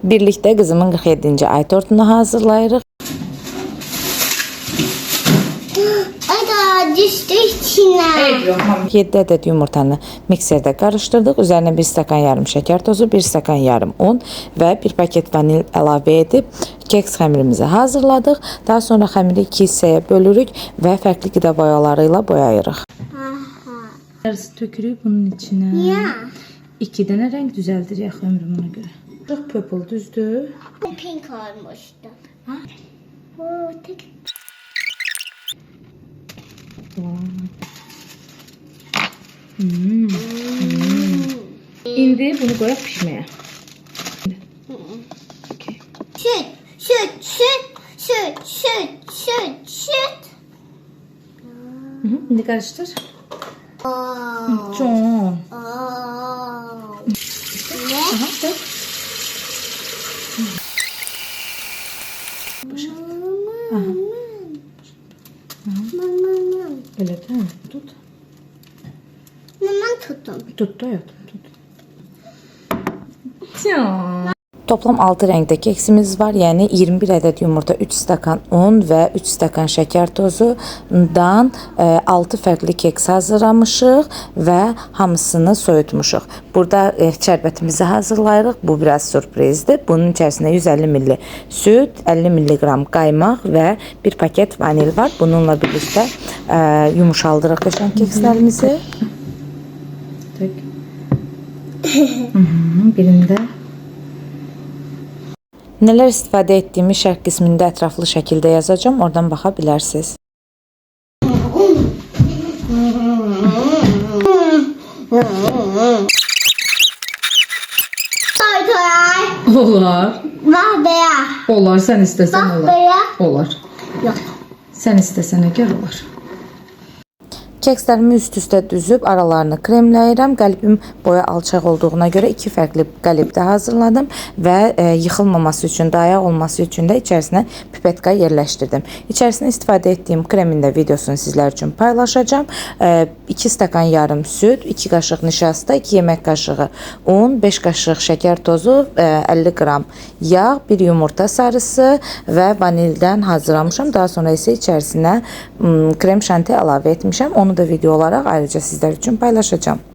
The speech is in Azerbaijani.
Birlikdə qızımın 47-ci ay tortunu hazırlayırıq. Düştü içine. 7 adet yumurtanı mikserdə qarışdırdıq. Üzərinə 1 stakan yarım şəkər tozu, 1 stakan yarım un və 1 paket vanil əlavə edib keks xəmirimizi hazırladıq. Daha sonra xəmiri 2 hissəyə bölürük və fərqli qida boyaları ilə boyayırıq. Yarısı tökürük bunun içine. Ya. 2 dənə rəng düzəldirik xəmirim ona görə. Çox purple düzdür. Pink olmuştu. Ha? Oo, tek. İndi bunu qoyaq pişməyə. Okay. Süt, süt, süt, süt, süt, süt, süt. İndi qarışdır. Oo. John. Oo. Ne? Aha, dök. Belə də tut. Hemen tuttum. Tut da hayatım, tut. Ya. Toplam 6 rəngdə keksimiz var. Yəni 21 ədəd yumurta, 3 stakan un və 3 stakan şəkər tozundan 6 fərqli keks hazırlamışıq və hamısını soyutmuşuq. Burada şərbətimizi hazırlayırıq. Bu biraz sürprizdir. Bunun içərisində 150 ml süt, 50 mg qaymaq və 1 paket vanil var. Bununla birlikdə yumuşaldırıq qəşəng kekslərimizi. Tök. Birində. Nələr istifadə etdiyimi şərh qismində ətraflı şəkildə yazacağım. Oradan baxa bilərsiniz. Olar. Bak beya. Olar, sən istəsən Bak olar. beya. Olar. Yok. Sən istəsən əgər olar. Kekslərimi üst-üstə düzüb aralarını kremləyirəm. Qəlibim boya alçaq olduğuna görə 2 fərqli qəlibdə hazırladım və yıxılmaması üçün, dayaq olması üçün də içərisinə pipetka yerləşdirdim. İçərisinə istifadə etdiyim kremin də videosunu sizlər üçün paylaşacağım. 2 stakan yarım süt, 2 qaşıq nişasta, 2 yemək qaşığı un, 5 qaşıq şəkər tozu, 50 qram yağ, 1 yumurta sarısı və vanildən hazırlamışam. Daha sonra isə içərisinə krem şanti əlavə etmişəm. Onu da video olarak ayrıca sizler için paylaşacağım.